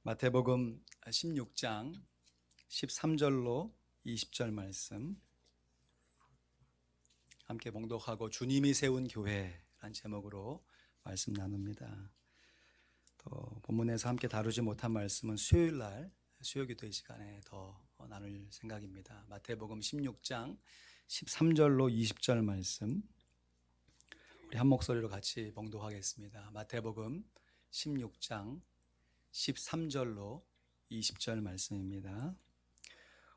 마태복음 16장 13절로 20절 말씀 함께 봉독하고 주님이 세운 교회라는 제목으로 말씀 나눕니다. 또 본문에서 함께 다루지 못한 말씀은 수요일날 수요기도의 시간에 더 나눌 생각입니다. 마태복음 16장 13절로 20절 말씀 우리 한 목소리로 같이 봉독하겠습니다. 마태복음 16장 13절로 20절 말씀입니다.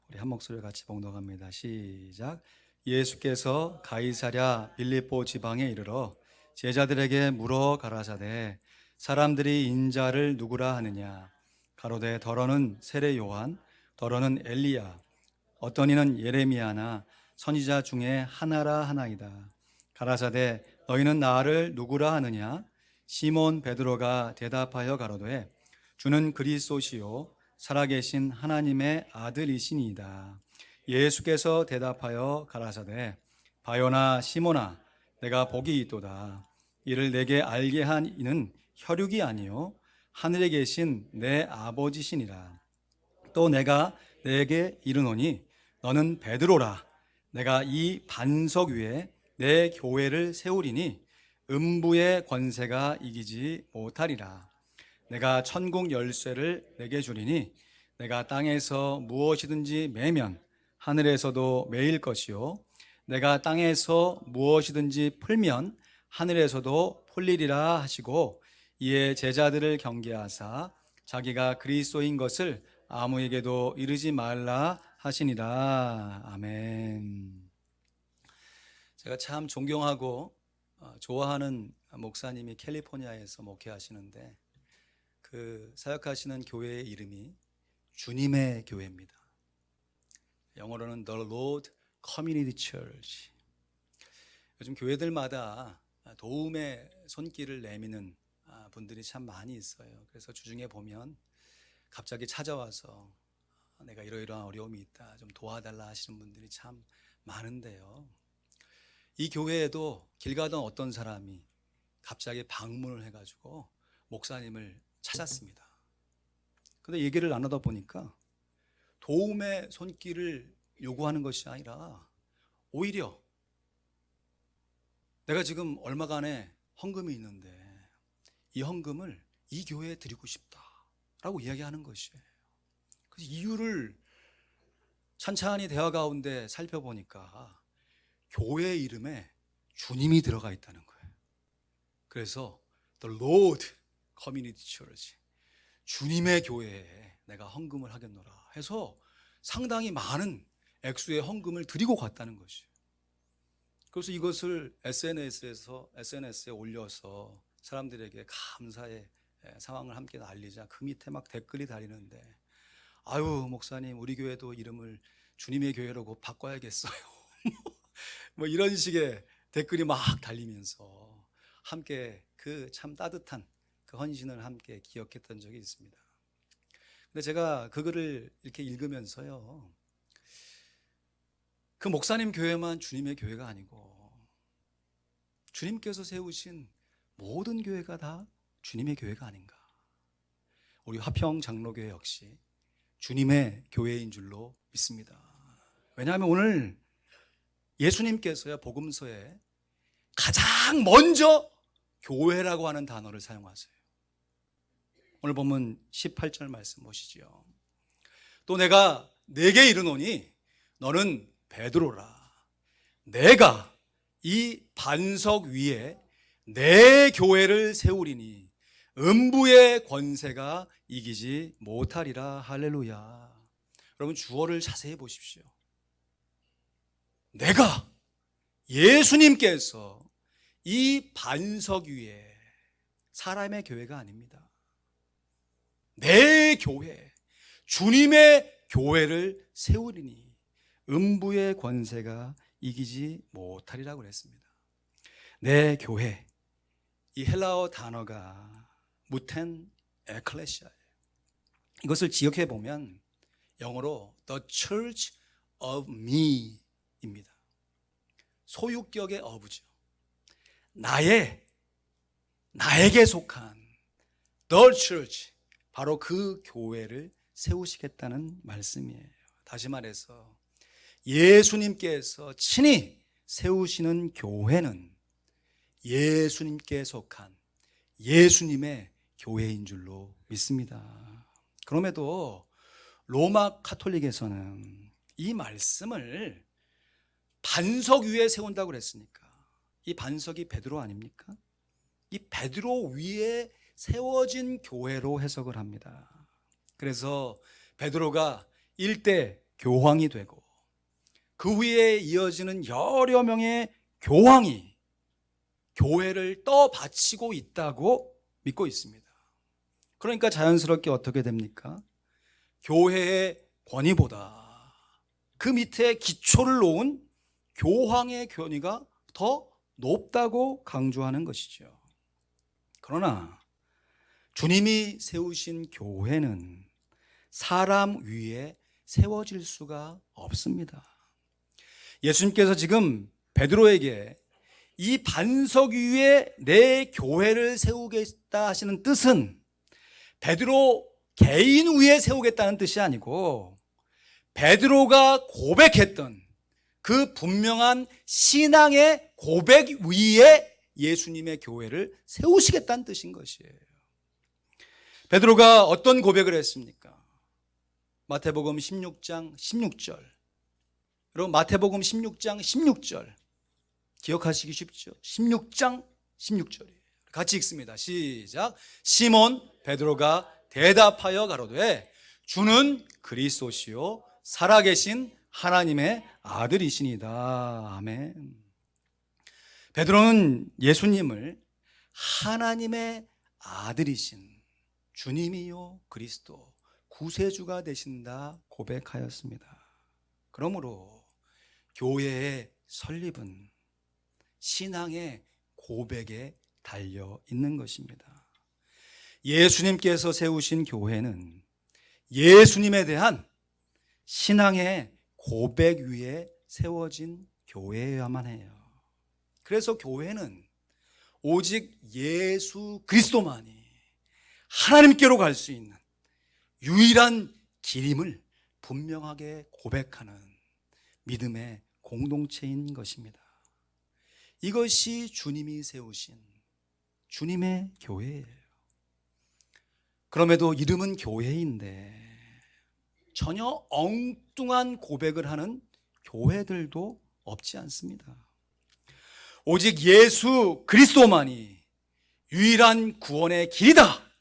우리 한 목소리로 같이 봉독합니다. 시작. 예수께서 가이사랴 빌립보 지방에 이르러 제자들에게 물어 가라사대 사람들이 인자를 누구라 하느냐. 가로되 더러는 세례 요한, 더러는 엘리야, 어떤 이는 예레미야나 선지자 중에 하나라 하나이다. 가라사대 너희는 나를 누구라 하느냐. 시몬 베드로가 대답하여 가로되 주는 그리스도시요 살아계신 하나님의 아들이시니이다. 예수께서 대답하여 가라사대 바요나 시몬아 내가 복이 있도다. 이를 내게 알게 한 이는 혈육이 아니요 하늘에 계신 내 아버지시니라. 또 내가 내게 이르노니 너는 베드로라. 내가 이 반석 위에 내 교회를 세우리니 음부의 권세가 이기지 못하리라. 내가 천국 열쇠를 내게 주리니 내가 땅에서 무엇이든지 매면 하늘에서도 매일 것이요 내가 땅에서 무엇이든지 풀면 하늘에서도 풀리리라 하시고 이에 제자들을 경계하사 자기가 그리스도인 것을 아무에게도 이르지 말라 하시니라. 아멘. 제가 참 존경하고 좋아하는 목사님이 캘리포니아에서 목회하시는데 그 사역하시는 교회의 이름이 주님의 교회입니다. 영어로는 The Lord Community Church. 요즘 교회들마다 도움의 손길을 내미는 분들이 참 많이 있어요. 그래서 주중에 보면 갑자기 찾아와서 내가 이러이러한 어려움이 있다 좀 도와달라 하시는 분들이 참 많은데요. 이 교회에도 길 가던 어떤 사람이 갑자기 방문을 해가지고 목사님을 찾았습니다. 근데 얘기를 나누다 보니까 도움의 손길을 요구하는 것이 아니라 오히려 내가 지금 얼마간의 헌금이 있는데 이 헌금을 이 교회에 드리고 싶다라고 이야기하는 것이에요. 그래서 이유를 찬찬히 대화 가운데 살펴보니까 교회 이름에 주님이 들어가 있다는 거예요. 그래서 The Lord Community Church, 주님의 교회에 내가 헌금을 하겠노라 해서 상당히 많은 액수의 헌금을 드리고 갔다는 것이에요. 그래서 이것을 SNS에 올려서 사람들에게 감사의 상황을 함께 알리자 그 밑에 막 댓글이 달리는데 아유 목사님 우리 교회도 이름을 주님의 교회로 바꿔야겠어요. 뭐 이런 식의 댓글이 막 달리면서 함께 그 참 따뜻한 그 헌신을 함께 기억했던 적이 있습니다. 근데 제가 그 글을 이렇게 읽으면서요, 그 목사님 교회만 주님의 교회가 아니고 주님께서 세우신 모든 교회가 다 주님의 교회가 아닌가. 우리 화평 장로교회 역시 주님의 교회인 줄로 믿습니다. 왜냐하면 오늘 예수님께서야 복음서에 가장 먼저 교회라고 하는 단어를 사용하세요. 오늘 보면 18절 말씀 보시죠. 또 내가 네게 이르노니 너는 베드로라. 내가 이 반석 위에 내 교회를 세우리니 음부의 권세가 이기지 못하리라. 할렐루야. 여러분 주어를 자세히 보십시오. 내가 예수님께서 이 반석 위에 사람의 교회가 아닙니다. 내 교회, 주님의 교회를 세우리니 음부의 권세가 이기지 못하리라고 그랬습니다. 내 교회, 이 헬라어 단어가 무텐 에클레시아예요. 이것을 지역해 보면 영어로 The Church of Me입니다. 소유격의 of죠. 나에게 속한 The Church, 바로 그 교회를 세우시겠다는 말씀이에요. 다시 말해서 예수님께서 친히 세우시는 교회는 예수님께 속한 예수님의 교회인 줄로 믿습니다. 그럼에도 로마 카톨릭에서는 이 말씀을 반석 위에 세운다고 그랬으니까 이 반석이 베드로 아닙니까? 이 베드로 위에 세워진 교회로 해석을 합니다. 그래서 베드로가 일대 교황이 되고 그 위에 이어지는 여러 명의 교황이 교회를 떠받치고 있다고 믿고 있습니다. 그러니까 자연스럽게 어떻게 됩니까? 교회의 권위보다 그 밑에 기초를 놓은 교황의 권위가 더 높다고 강조하는 것이죠. 그러나 주님이 세우신 교회는 사람 위에 세워질 수가 없습니다. 예수님께서 지금 베드로에게 이 반석 위에 내 교회를 세우겠다 하시는 뜻은 베드로 개인 위에 세우겠다는 뜻이 아니고 베드로가 고백했던 그 분명한 신앙의 고백 위에 예수님의 교회를 세우시겠다는 뜻인 것이에요. 베드로가 어떤 고백을 했습니까? 마태복음 16장 16절. 여러분 마태복음 16장 16절 기억하시기 쉽죠? 16장 16절이에요. 같이 읽습니다. 시작. 시몬 베드로가 대답하여 가로되 주는 그리스도시요 살아계신 하나님의 아들이시니다. 아멘. 베드로는 예수님을 하나님의 아들이신 주님이요 그리스도 구세주가 되신다 고백하였습니다. 그러므로 교회의 설립은 신앙의 고백에 달려 있는 것입니다. 예수님께서 세우신 교회는 예수님에 대한 신앙의 고백 위에 세워진 교회여야만 해요. 그래서 교회는 오직 예수 그리스도만이 하나님께로 갈 수 있는 유일한 길임을 분명하게 고백하는 믿음의 공동체인 것입니다. 이것이 주님이 세우신 주님의 교회예요. 그럼에도 이름은 교회인데 전혀 엉뚱한 고백을 하는 교회들도 없지 않습니다. 오직 예수 그리스도만이 유일한 구원의 길이다.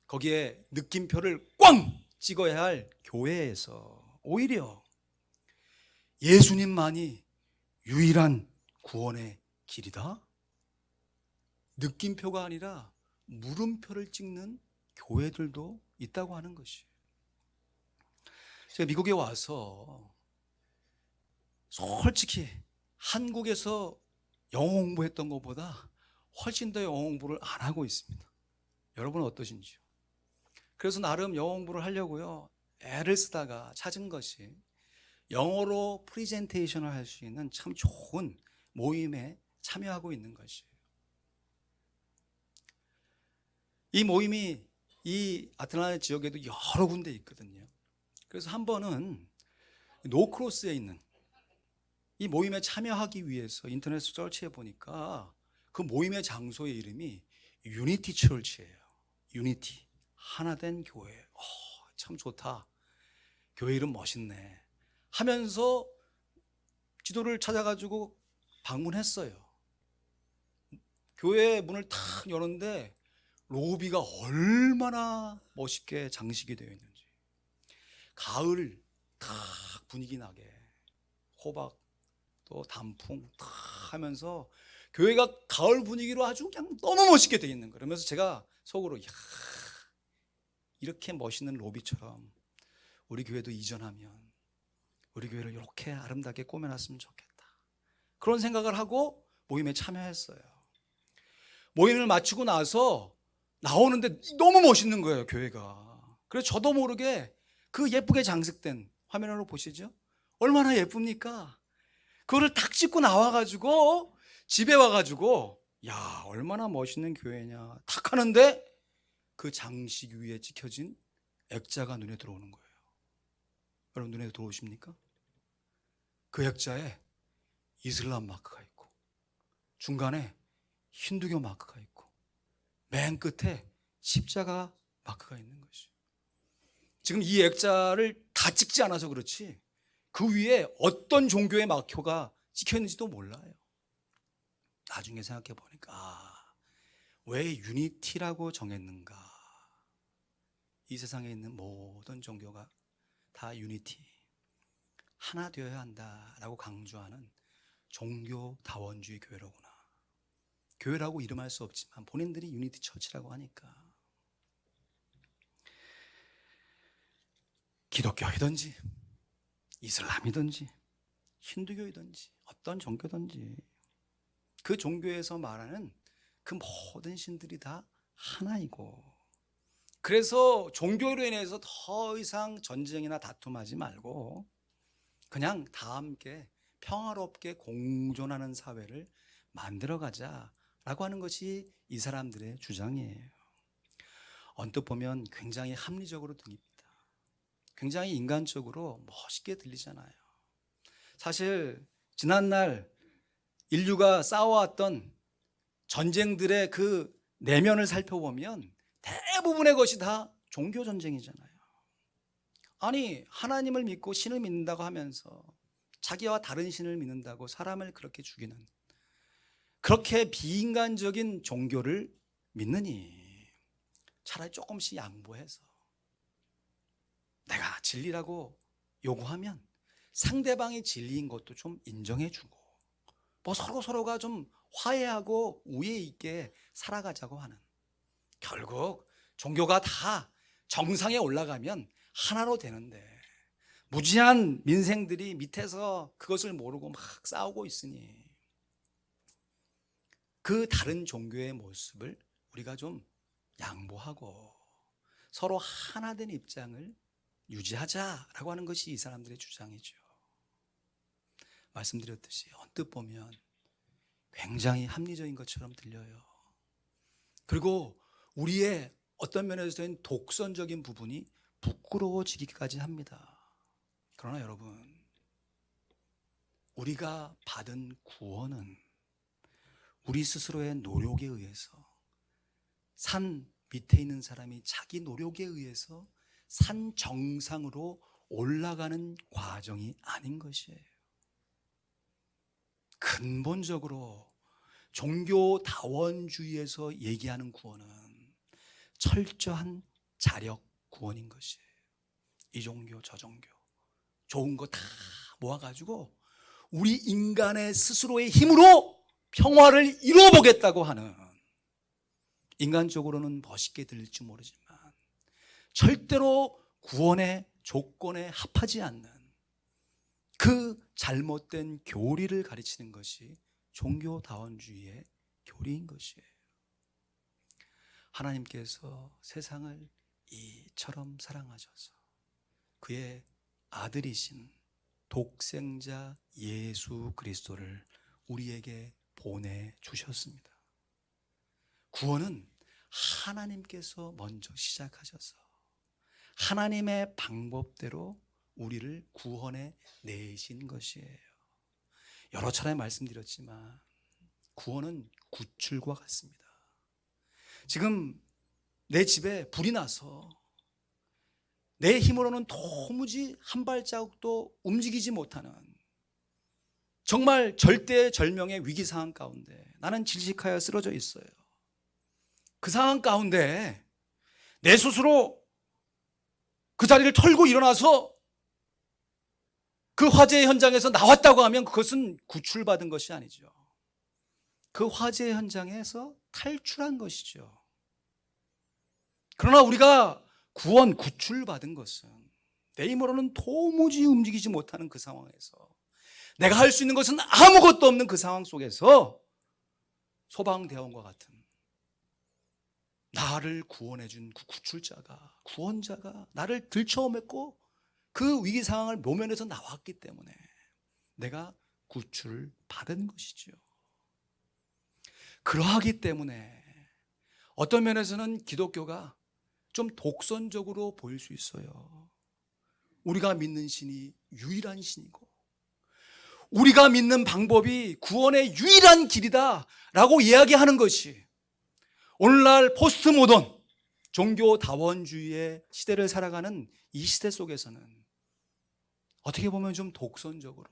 거기에 느낌표를 꽝 찍어야 할 교회에서 오히려 예수님만이 유일한 구원의 길이다? 느낌표가 아니라 물음표를 찍는 교회들도 있다고 하는 것이에요. 제가 미국에 와서 솔직히 한국에서 영어 공부했던 것보다 훨씬 더 영어 공부를 안 하고 있습니다. 여러분은 어떠신지요? 그래서 나름 영어 공부를 하려고요 애를 쓰다가 찾은 것이 영어로 프리젠테이션을 할 수 있는 참 좋은 모임에 참여하고 있는 것이에요. 이 모임이 이 아틀란타 지역에도 여러 군데 있거든요. 그래서 한 번은 노크로스에 있는 이 모임에 참여하기 위해서 인터넷을 서치해 보니까 그 모임의 장소의 이름이 유니티 처치예요. 유니티, 하나된 교회. 참 좋다. 교회 이름 멋있네 하면서 지도를 찾아가지고 방문했어요. 교회 문을 탁 여는데 로비가 얼마나 멋있게 장식이 되어 있는지, 가을 탁 분위기 나게 호박 또 단풍 탁 하면서 교회가 가을 분위기로 아주 그냥 너무 멋있게 되어 있는 거예요. 그러면서 제가 속으로 이렇게 멋있는 로비처럼 우리 교회도 이전하면 우리 교회를 이렇게 아름답게 꾸며놨으면 좋겠다. 그런 생각을 하고 모임에 참여했어요. 모임을 마치고 나서 나오는데 너무 멋있는 거예요, 교회가. 그래서 저도 모르게 그 예쁘게 장식된 화면으로 보시죠? 얼마나 예쁩니까? 그거를 딱 찍고 나와가지고 집에 와가지고 야 얼마나 멋있는 교회냐 탁 하는데 그 장식 위에 찍혀진 액자가 눈에 들어오는 거예요. 여러분 눈에 들어오십니까? 그 액자에 이슬람 마크가 있고 중간에 힌두교 마크가 있고 맨 끝에 십자가 마크가 있는 것이죠. 지금 이 액자를 다 찍지 않아서 그렇지 그 위에 어떤 종교의 마크가 찍혀 있는지도 몰라요. 나중에 생각해 보니까 왜 유니티라고 정했는가? 이 세상에 있는 모든 종교가 다 유니티, 하나 되어야 한다라고 강조하는 종교다원주의 교회로구나. 교회라고 이름할 수 없지만 본인들이 유니티 처치라고 하니까 기독교이든지 이슬람이든지 힌두교이든지 어떤 종교든지 그 종교에서 말하는 그 모든 신들이 다 하나이고, 그래서 종교로 인해서 더 이상 전쟁이나 다툼하지 말고 그냥 다 함께 평화롭게 공존하는 사회를 만들어가자라고 하는 것이 이 사람들의 주장이에요. 언뜻 보면 굉장히 합리적으로 들립니다. 굉장히 인간적으로 멋있게 들리잖아요. 사실 지난날 인류가 싸워왔던 전쟁들의 그 내면을 살펴보면 대부분의 것이 다 종교 전쟁이잖아요. 아니 하나님을 믿고 신을 믿는다고 하면서 자기와 다른 신을 믿는다고 사람을 그렇게 죽이는 그렇게 비인간적인 종교를 믿느니 차라리 조금씩 양보해서 내가 진리라고 요구하면 상대방이 진리인 것도 좀 인정해주고 뭐 서로가 좀 화해하고 우애 있게 살아가자고 하는, 결국 종교가 다 정상에 올라가면 하나로 되는데 무지한 민생들이 밑에서 그것을 모르고 막 싸우고 있으니 그 다른 종교의 모습을 우리가 좀 양보하고 서로 하나 된 입장을 유지하자라고 하는 것이 이 사람들의 주장이죠. 말씀드렸듯이 언뜻 보면 굉장히 합리적인 것처럼 들려요. 그리고 우리의 어떤 면에서는 독선적인 부분이 부끄러워지기까지 합니다. 그러나 여러분, 우리가 받은 구원은 우리 스스로의 노력에 의해서, 산 밑에 있는 사람이 자기 노력에 의해서 산 정상으로 올라가는 과정이 아닌 것이에요. 근본적으로 종교다원주의에서 얘기하는 구원은 철저한 자력 구원인 것이에요. 이 종교 저 종교 좋은 거 다 모아가지고 우리 인간의 스스로의 힘으로 평화를 이루어보겠다고 하는, 인간적으로는 멋있게 들릴지 모르지만 절대로 구원의 조건에 합하지 않는 그 잘못된 교리를 가르치는 것이 종교다원주의의 교리인 것이에요. 하나님께서 세상을 이처럼 사랑하셔서 그의 아들이신 독생자 예수 그리스도를 우리에게 보내주셨습니다. 구원은 하나님께서 먼저 시작하셔서 하나님의 방법대로 우리를 구원해 내신 것이에요. 여러 차례 말씀드렸지만 구원은 구출과 같습니다. 지금 내 집에 불이 나서 내 힘으로는 도무지 한 발자국도 움직이지 못하는 정말 절대절명의 위기 상황 가운데 나는 질식하여 쓰러져 있어요. 그 상황 가운데 내 스스로 그 자리를 털고 일어나서 그 화재 현장에서 나왔다고 하면 그것은 구출받은 것이 아니죠. 그 화재 현장에서 탈출한 것이죠. 그러나 우리가 구원, 구출받은 것은 내 힘으로는 도무지 움직이지 못하는 그 상황에서 내가 할 수 있는 것은 아무것도 없는 그 상황 속에서 소방대원과 같은 나를 구원해 준 그 구출자가, 구원자가 나를 들쳐오맸고 그 위기 상황을 모면해서 나왔기 때문에 내가 구출을 받은 것이죠. 그러하기 때문에 어떤 면에서는 기독교가 좀 독선적으로 보일 수 있어요. 우리가 믿는 신이 유일한 신이고 우리가 믿는 방법이 구원의 유일한 길이다 라고 이야기하는 것이 오늘날 포스트 모던 종교 다원주의의 시대를 살아가는 이 시대 속에서는 어떻게 보면 좀 독선적으로,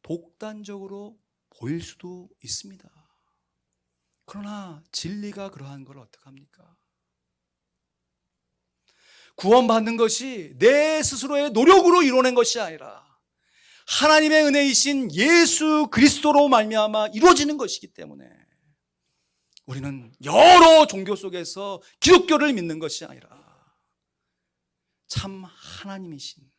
독단적으로 보일 수도 있습니다. 그러나 진리가 그러한 걸 어떡합니까? 구원받는 것이 내 스스로의 노력으로 이루어낸 것이 아니라 하나님의 은혜이신 예수 그리스도로 말미암아 이루어지는 것이기 때문에 우리는 여러 종교 속에서 기독교를 믿는 것이 아니라 참 하나님이신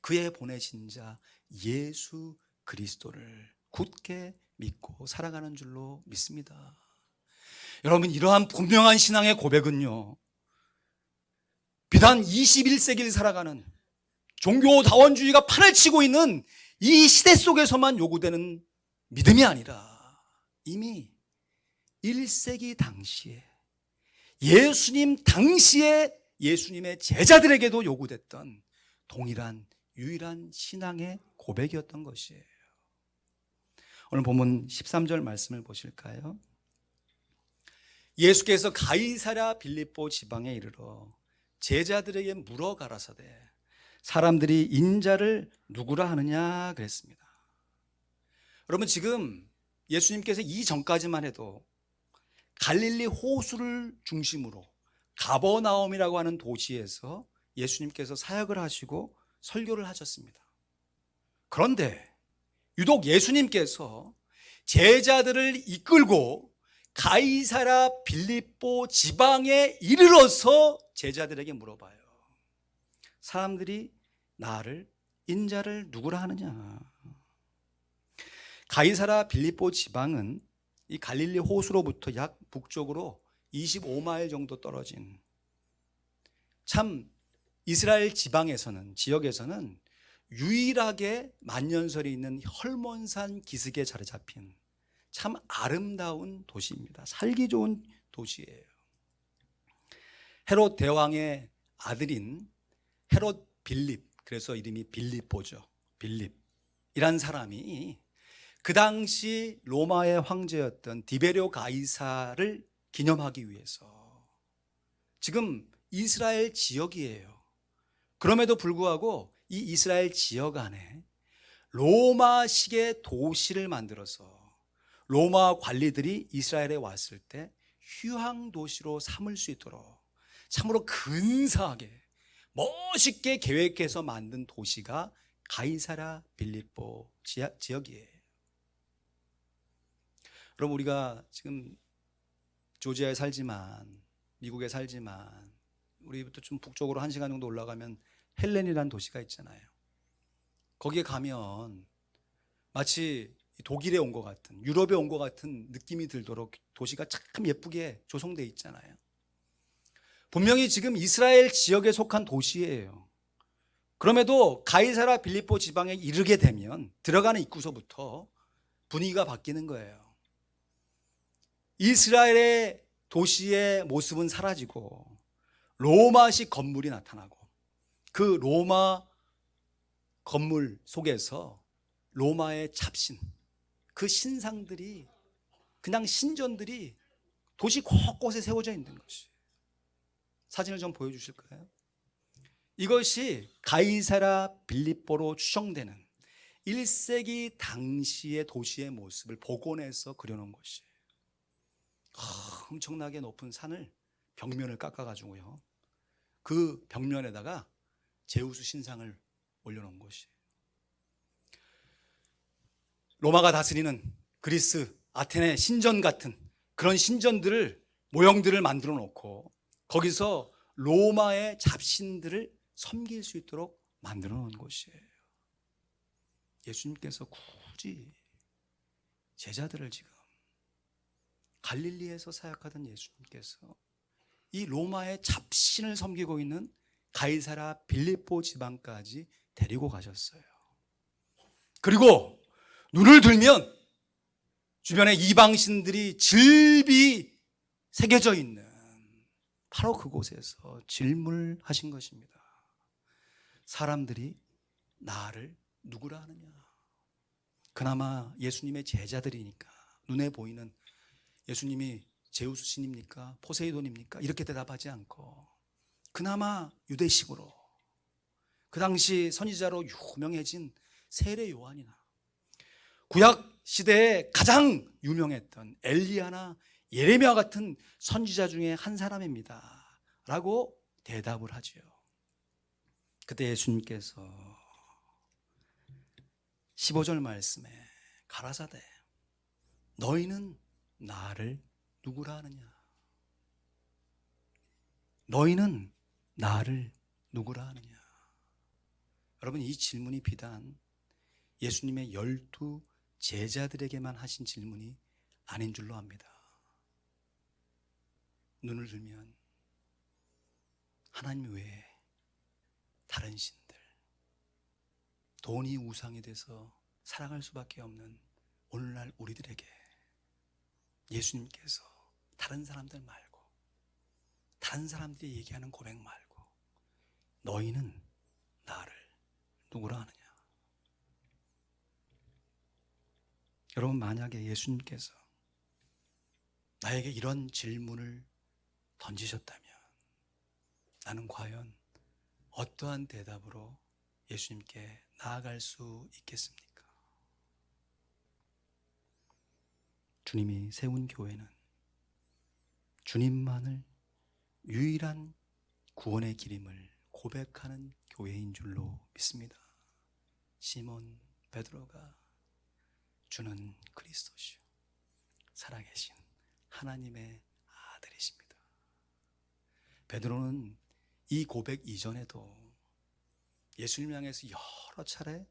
그의 보내신 자 예수 그리스도를 굳게 믿고 살아가는 줄로 믿습니다. 여러분, 이러한 분명한 신앙의 고백은요, 비단 21세기를 살아가는 종교다원주의가 판을 치고 있는 이 시대 속에서만 요구되는 믿음이 아니라 이미 1세기 당시에 예수님 당시에 예수님의 제자들에게도 요구됐던 동일한 유일한 신앙의 고백이었던 것이에요. 오늘 본문 13절 말씀을 보실까요? 예수께서 가이사랴 빌립보 지방에 이르러 제자들에게 물어 가라사대 사람들이 인자를 누구라 하느냐 그랬습니다. 여러분, 지금 예수님께서 이전까지만 해도 갈릴리 호수를 중심으로 가버나움이라고 하는 도시에서 예수님께서 사역을 하시고 설교를 하셨습니다. 그런데 유독 예수님께서 제자들을 이끌고 가이사랴 빌립보 지방에 이르러서 제자들에게 물어봐요. 사람들이 나를 인자를 누구라 하느냐. 가이사랴 빌립보 지방은 이 갈릴리 호수로부터 약 북쪽으로 25마일 정도 떨어진 참 이스라엘 지역에서는 유일하게 만년설이 있는 헐몬산 기슭에 자리 잡힌 참 아름다운 도시입니다. 살기 좋은 도시예요. 헤롯 대왕의 아들인 헤롯 빌립, 그래서 이름이 빌립보죠. 빌립이란 사람이 그 당시 로마의 황제였던 디베리오 가이사를 기념하기 위해서 지금 이스라엘 지역이에요. 그럼에도 불구하고 이 이스라엘 지역 안에 로마식의 도시를 만들어서 로마 관리들이 이스라엘에 왔을 때 휴양 도시로 삼을 수 있도록 참으로 근사하게 멋있게 계획해서 만든 도시가 가이사랴 빌립보 지역이에요. 여러분, 우리가 지금 조지아에 살지만, 미국에 살지만, 우리부터 좀 북쪽으로 1시간 정도 올라가면 헬렌이라는 도시가 있잖아요. 거기에 가면 마치 독일에 온 것 같은, 유럽에 온 것 같은 느낌이 들도록 도시가 참 예쁘게 조성되어 있잖아요. 분명히 지금 이스라엘 지역에 속한 도시예요. 그럼에도 가이사랴 빌립보 지방에 이르게 되면 들어가는 입구서부터 분위기가 바뀌는 거예요. 이스라엘의 도시의 모습은 사라지고 로마식 건물이 나타나고 그 로마 건물 속에서 로마의 잡신, 그 신상들이, 그냥 신전들이 도시 곳곳에 세워져 있는 것이. 사진을 좀 보여주실까요? 이것이 가이사랴 빌립보로 추정되는 1세기 당시의 도시의 모습을 복원해서 그려놓은 것이에요. 엄청나게 높은 산을 벽면을 깎아가지고요, 그 벽면에다가 제우스 신상을 올려놓은 것이에요. 로마가 다스리는 그리스, 아테네 신전 같은 그런 신전들을, 모형들을 만들어 놓고 거기서 로마의 잡신들을 섬길 수 있도록 만들어 놓은 곳이에요. 예수님께서 굳이 제자들을 지금 갈릴리에서 사역하던 예수님께서 이 로마의 잡신을 섬기고 있는 가이사랴 빌립보 지방까지 데리고 가셨어요. 그리고 눈을 들면 주변에 이방신들이 질비 새겨져 있는 바로 그곳에서 질문하신 것입니다. 사람들이 나를 누구라 하느냐? 그나마 예수님의 제자들이니까 눈에 보이는 예수님이 제우스 신입니까? 포세이돈입니까? 이렇게 대답하지 않고 그나마 유대식으로 그 당시 선지자로 유명해진 세례 요한이나 구약 시대에 가장 유명했던 엘리야나 예레미야 같은 선지자 중에 한 사람입니다 라고 대답을 하죠. 그때 예수님께서 15절 말씀에 가라사대 너희는 나를 누구라 하느냐? 너희는 나를 누구라 하느냐? 여러분, 이 질문이 비단 예수님의 12 제자들에게만 하신 질문이 아닌 줄로 압니다. 눈을 들면 하나님 외에 다른 신들, 돈이 우상이 돼서 살아갈 수밖에 없는 오늘날 우리들에게 예수님께서 다른 사람들 말고 다른 사람들이 얘기하는 고백 말고 너희는 나를 누구라 하느냐? 여러분, 만약에 예수님께서 나에게 이런 질문을 던지셨다면 나는 과연 어떠한 대답으로 예수님께 나아갈 수 있겠습니까? 주님이 세운 교회는 주님만을 유일한 구원의 길임을 고백하는 교회인 줄로 믿습니다. 시몬 베드로가 주는 그리스도시요 살아계신 하나님의 아들이십니다. 베드로는 이 고백 이전에도 예수님 향해서 여러 차례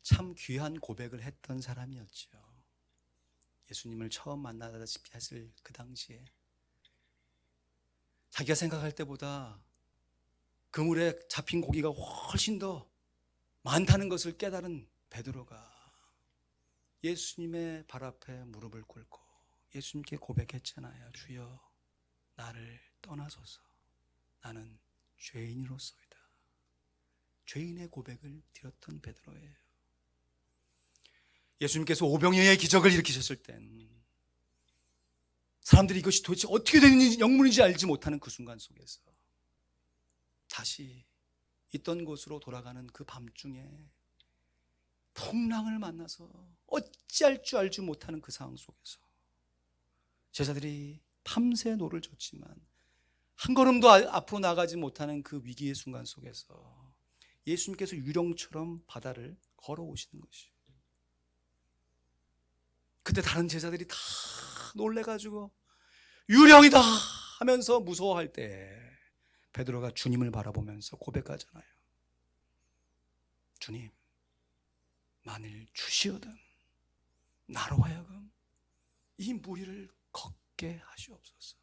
참 귀한 고백을 했던 사람이었죠. 예수님을 처음 만나다시피 했을 그 당시에 자기가 생각할 때보다 그물에 잡힌 고기가 훨씬 더 많다는 것을 깨달은 베드로가 예수님의 발 앞에 무릎을 꿇고 예수님께 고백했잖아요. 주여, 나를 떠나소서. 나는 죄인으로서이다. 죄인의 고백을 드렸던 베드로예요. 예수님께서 오병이어의 기적을 일으키셨을 땐 사람들이 이것이 도대체 어떻게 된 영문인지 알지 못하는 그 순간 속에서 다시 있던 곳으로 돌아가는 그 밤중에 풍랑을 만나서 어찌할 줄 알지 못하는 그 상황 속에서 제자들이 밤새 노를 줬지만 한 걸음도 앞으로 나가지 못하는 그 위기의 순간 속에서 예수님께서 유령처럼 바다를 걸어오시는 것이에요. 그때 다른 제자들이 다 놀래가지고 유령이다 하면서 무서워할 때 베드로가 주님을 바라보면서 고백하잖아요. 주님, 만일 주시거든 나로 하여금 이 무리를 걷게 하시옵소서.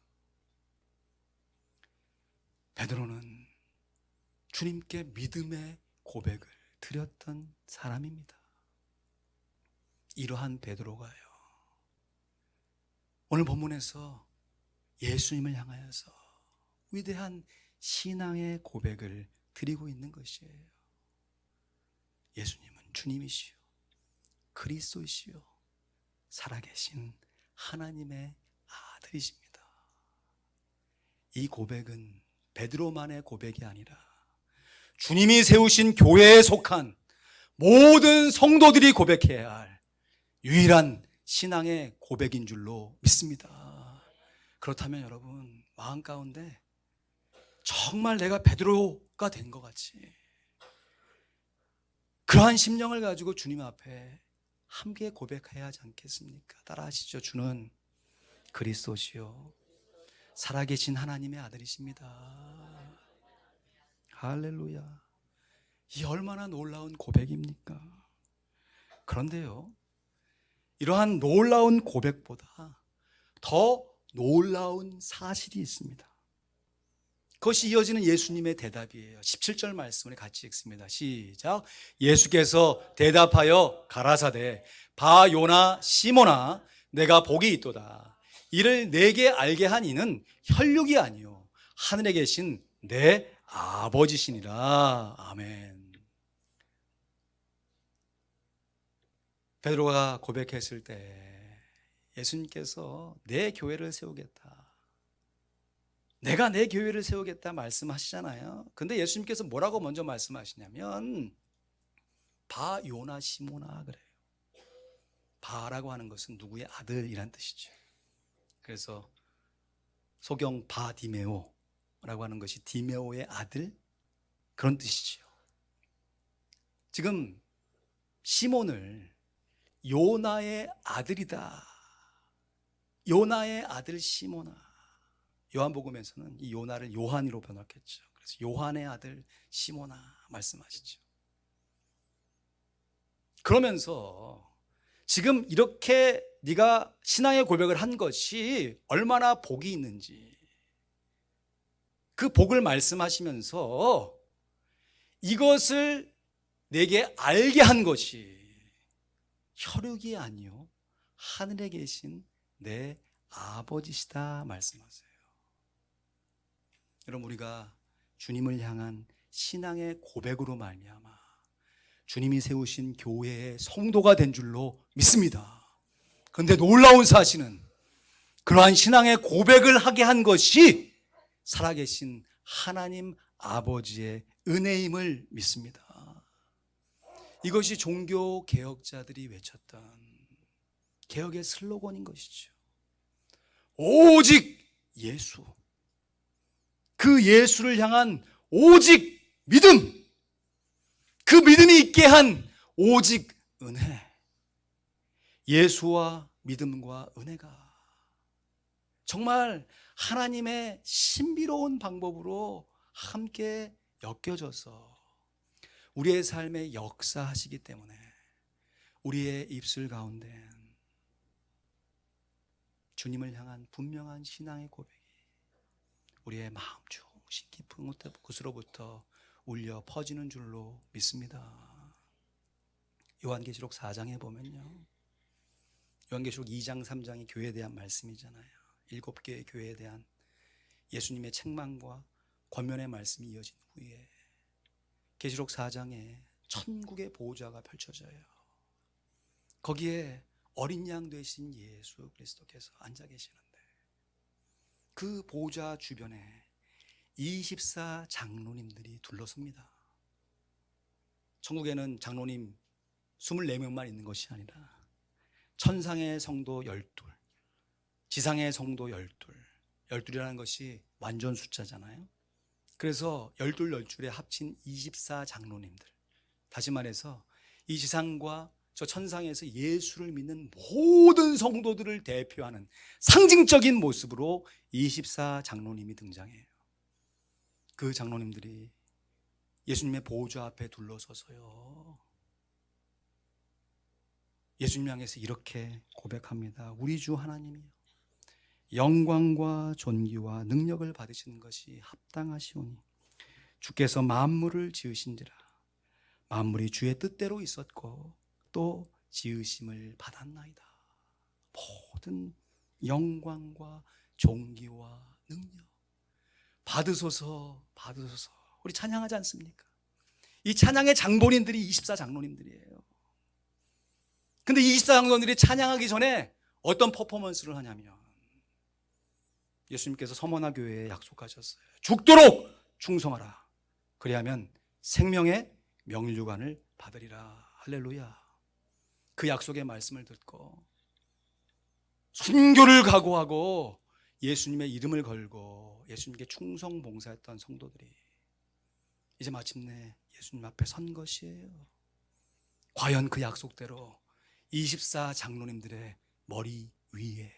베드로는 주님께 믿음의 고백을 드렸던 사람입니다. 이러한 베드로가요, 오늘 본문에서 예수님을 향하여서 위대한 신앙의 고백을 드리고 있는 것이에요. 예수님은 주님이시요 그리스도이시요 살아계신 하나님의 아들이십니다. 이 고백은 베드로만의 고백이 아니라 주님이 세우신 교회에 속한 모든 성도들이 고백해야 할 유일한 신앙의 고백인 줄로 믿습니다. 그렇다면 여러분, 마음 가운데 정말 내가 베드로가 된 것 같이 그러한 심령을 가지고 주님 앞에 함께 고백해야 하지 않겠습니까? 따라하시죠. 주는 그리스도시요 살아계신 하나님의 아들이십니다. 할렐루야. 이 얼마나 놀라운 고백입니까? 그런데요, 이러한 놀라운 고백보다 더 놀라운 사실이 있습니다. 그것이 이어지는 예수님의 대답이에요. 17절 말씀을 같이 읽습니다. 시작. 예수께서 대답하여 가라사대 바 요나 시몬아 내가 복이 있도다. 이를 내게 알게 한 이는 혈육이 아니요 하늘에 계신 내 아버지시니라. 아멘. 베드로가 고백했을 때 예수님께서 내 교회를 세우겠다, 내가 내 교회를 세우겠다 말씀하시잖아요. 근데 예수님께서 뭐라고 먼저 말씀하시냐면 바 요나 시모나 그래요. 바라고 하는 것은 누구의 아들이란 뜻이죠. 그래서 소경 바디메오라고 하는 것이 디메오의 아들, 그런 뜻이죠. 지금 시몬을 요나의 아들이다, 요나의 아들 시몬아. 요한복음에서는 이 요나를 요한으로 번역했죠. 그래서 요한의 아들 시몬아 말씀하시죠. 그러면서 지금 이렇게 네가 신앙의 고백을 한 것이 얼마나 복이 있는지 그 복을 말씀하시면서 이것을 내게 알게 한 것이 혈육이 아니요 하늘에 계신 내 아버지시다 말씀하세요. 여러분, 우리가 주님을 향한 신앙의 고백으로 말미암아 주님이 세우신 교회의 성도가 된 줄로 믿습니다. 그런데 놀라운 사실은 그러한 신앙의 고백을 하게 한 것이 살아계신 하나님 아버지의 은혜임을 믿습니다. 이것이 종교 개혁자들이 외쳤던 개혁의 슬로건인 것이죠. 오직 예수, 그 예수를 향한 오직 믿음, 그 믿음이 있게 한 오직 은혜. 예수와 믿음과 은혜가 정말 하나님의 신비로운 방법으로 함께 엮여져서 우리의 삶에 역사하시기 때문에 우리의 입술 가운데 주님을 향한 분명한 신앙의 고백이 우리의 마음 중심 깊은 곳으로부터 울려 퍼지는 줄로 믿습니다. 요한계시록 4장에 보면요, 요한계시록 2장 3장이 교회에 대한 말씀이잖아요. 7개의 교회에 대한 예수님의 책망과 권면의 말씀이 이어진 후에 계시록 4장에 천국의 보호자가 펼쳐져요. 거기에 어린 양 되신 예수 그리스도께서 앉아 계시는데 그 보호자 주변에 24 장로님들이 둘러섭니다. 천국에는 장로님 24명만 있는 것이 아니라 천상의 성도 12, 지상의 성도 12, 12이라는 것이 완전 숫자잖아요. 그래서 12에 합친 24 장로님들, 다시 말해서 이 지상과 저 천상에서 예수를 믿는 모든 성도들을 대표하는 상징적인 모습으로 24 장로님이 등장해요. 그 장로님들이 예수님의 보호자 앞에 둘러서서요, 예수님 향해서 이렇게 고백합니다. 우리 주 하나님이여, 영광과 존귀와 능력을 받으시는 것이 합당하시오니 주께서 만물을 지으신지라. 만물이 주의 뜻대로 있었고 또 지으심을 받았나이다. 모든 영광과 존귀와 능력 받으소서, 받으소서. 우리 찬양하지 않습니까? 이 찬양의 장본인들이 24 장로님들이에요. 근데 24 장로님들이 찬양하기 전에 어떤 퍼포먼스를 하냐면 예수님께서 서머나 교회에 약속하셨어요. 죽도록 충성하라. 그리하면 생명의 명류관을 받으리라. 할렐루야. 그 약속의 말씀을 듣고 순교를 각오하고 예수님의 이름을 걸고 예수님께 충성 봉사했던 성도들이 이제 마침내 예수님 앞에 선 것이에요. 과연 그 약속대로 24 장로님들의 머리 위에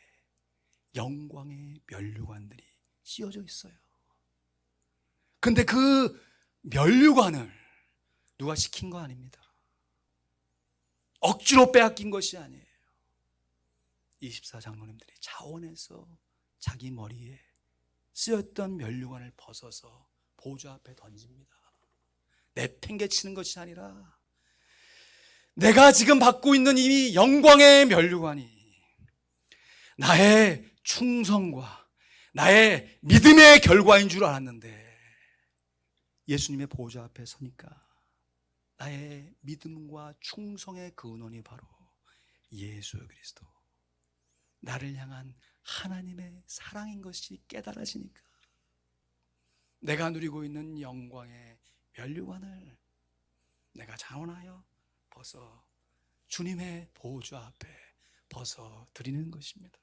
영광의 면류관들이 씌워져 있어요. 근데 그 면류관을 누가 시킨 거 아닙니다. 억지로 빼앗긴 것이 아니에요. 24 장로님들이 자원해서 자기 머리에 쓰였던 면류관을 벗어서 보좌 앞에 던집니다. 내팽개치는 것이 아니라 내가 지금 받고 있는 이 영광의 면류관이 나의 충성과 나의 믿음의 결과인 줄 알았는데 예수님의 보좌 앞에 서니까 나의 믿음과 충성의 근원이 바로 예수 그리스도, 나를 향한 하나님의 사랑인 것이 깨달아지니까 내가 누리고 있는 영광의 면류관을 내가 자원하여 벗어 주님의 보좌 앞에 벗어 드리는 것입니다.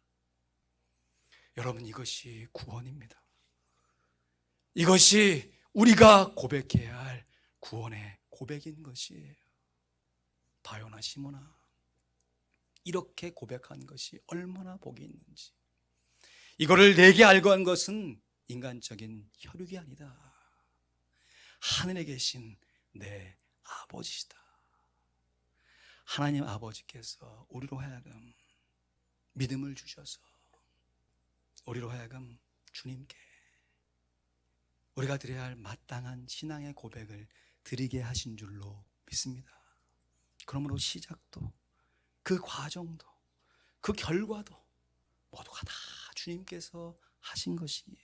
여러분, 이것이 구원입니다. 이것이 우리가 고백해야 할 구원의 고백인 것이에요. 바요나 시모나, 이렇게 고백한 것이 얼마나 복이 있는지. 이거를 내게 알고 한 것은 인간적인 혈육이 아니다. 하늘에 계신 내 아버지시다. 하나님 아버지께서 우리로 하여금 믿음을 주셔서 우리로 하여금 주님께 우리가 드려야 할 마땅한 신앙의 고백을 드리게 하신 줄로 믿습니다. 그러므로 시작도, 그 과정도, 그 결과도 모두가 다 주님께서 하신 것이기에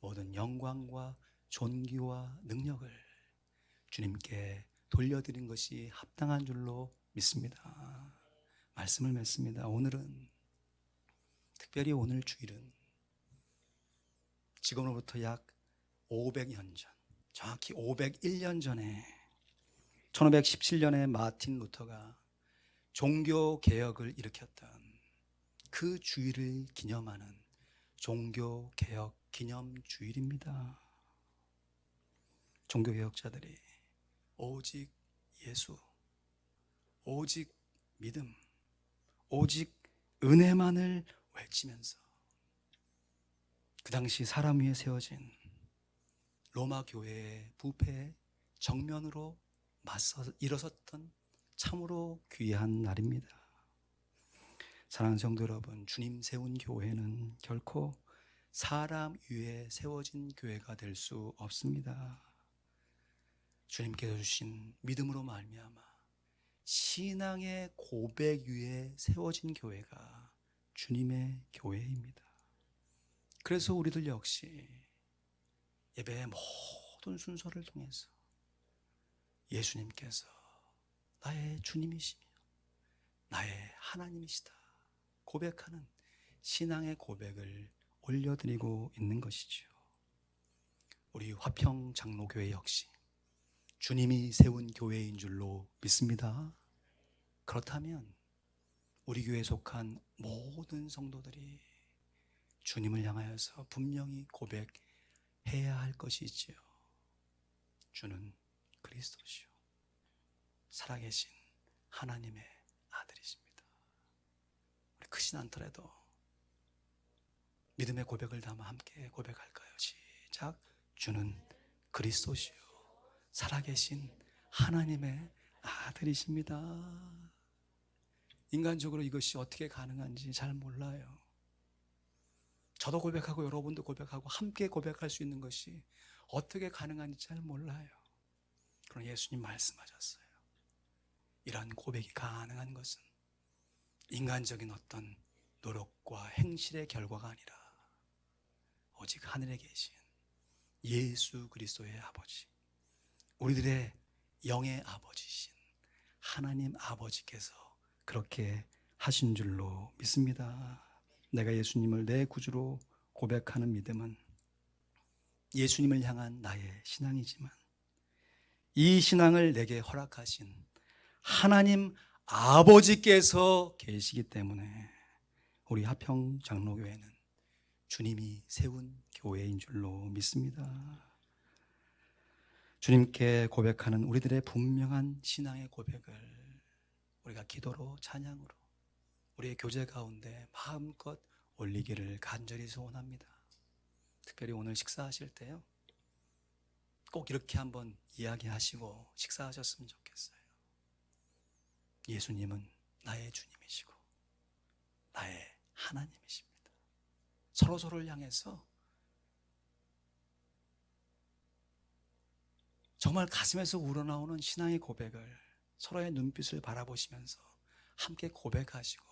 모든 영광과 존귀와 능력을 주님께 돌려드린 것이 합당한 줄로 믿습니다. 말씀을 맺습니다. 오늘은, 특별히 오늘 주일은 지금으로부터 약 500년 전, 정확히 501년 전에 1517년에 마틴 루터가 종교개혁을 일으켰던 그 주일을 기념하는 종교개혁 기념주일입니다. 종교개혁자들이 오직 예수, 오직 믿음, 오직 은혜만을 외치면서 그 당시 사람 위에 세워진 로마 교회의 부패에 정면으로 맞서 일어섰던 참으로 귀한 날입니다. 사랑하는 성도 여러분, 주님 세운 교회는 결코 사람 위에 세워진 교회가 될 수 없습니다. 주님께서 주신 믿음으로 말미암아 신앙의 고백 위에 세워진 교회가 주님의 교회입니다. 그래서 우리들 역시 예배의 모든 순서를 통해서 예수님께서 나의 주님이시며 나의 하나님이시다 고백하는 신앙의 고백을 올려드리고 있는 것이죠. 우리 화평 장로교회 역시 주님이 세운 교회인 줄로 믿습니다. 그렇다면 우리 교회에 속한 모든 성도들이 주님을 향하여서 분명히 고백해야 할 것이 있지요. 주는 그리스도시요 살아계신 하나님의 아들이십니다. 우리 크진 않더라도 믿음의 고백을 담아 함께 고백할까요? 시작. 주는 그리스도시요 살아계신 하나님의 아들이십니다. 인간적으로 이것이 어떻게 가능한지 잘 몰라요. 저도 고백하고 여러분도 고백하고 함께 고백할 수 있는 것이 어떻게 가능한지 잘 몰라요. 그러나 예수님 말씀하셨어요. 이러한 고백이 가능한 것은 인간적인 어떤 노력과 행실의 결과가 아니라 오직 하늘에 계신 예수 그리스도의 아버지, 우리들의 영의 아버지신 하나님 아버지께서 그렇게 하신 줄로 믿습니다. 내가 예수님을 내 구주로 고백하는 믿음은 예수님을 향한 나의 신앙이지만 이 신앙을 내게 허락하신 하나님 아버지께서 계시기 때문에 우리 화평 장로교회는 주님이 세운 교회인 줄로 믿습니다. 주님께 고백하는 우리들의 분명한 신앙의 고백을 우리가 기도로 찬양으로 우리의 교제 가운데 마음껏 올리기를 간절히 소원합니다. 특별히 오늘 식사하실 때요, 꼭 이렇게 한번 이야기하시고 식사하셨으면 좋겠어요. 예수님은 나의 주님이시고 나의 하나님이십니다. 서로서로를 향해서 정말 가슴에서 우러나오는 신앙의 고백을 서로의 눈빛을 바라보시면서 함께 고백하시고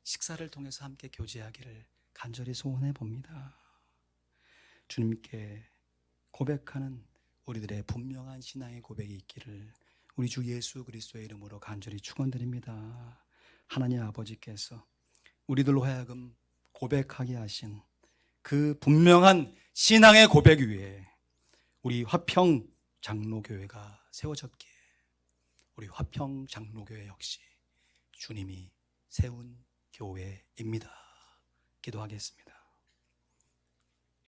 식사를 통해서 함께 교제하기를 간절히 소원해 봅니다. 주님께 고백하는 우리들의 분명한 신앙의 고백이 있기를 우리 주 예수 그리스도의 이름으로 간절히 축원드립니다. 하나님 아버지께서 우리들로 하여금 고백하게 하신 그 분명한 신앙의 고백 위에 우리 화평 장로교회가 세워졌기에 우리 화평 장로교회 역시 주님이 세운 교회입니다. 기도하겠습니다.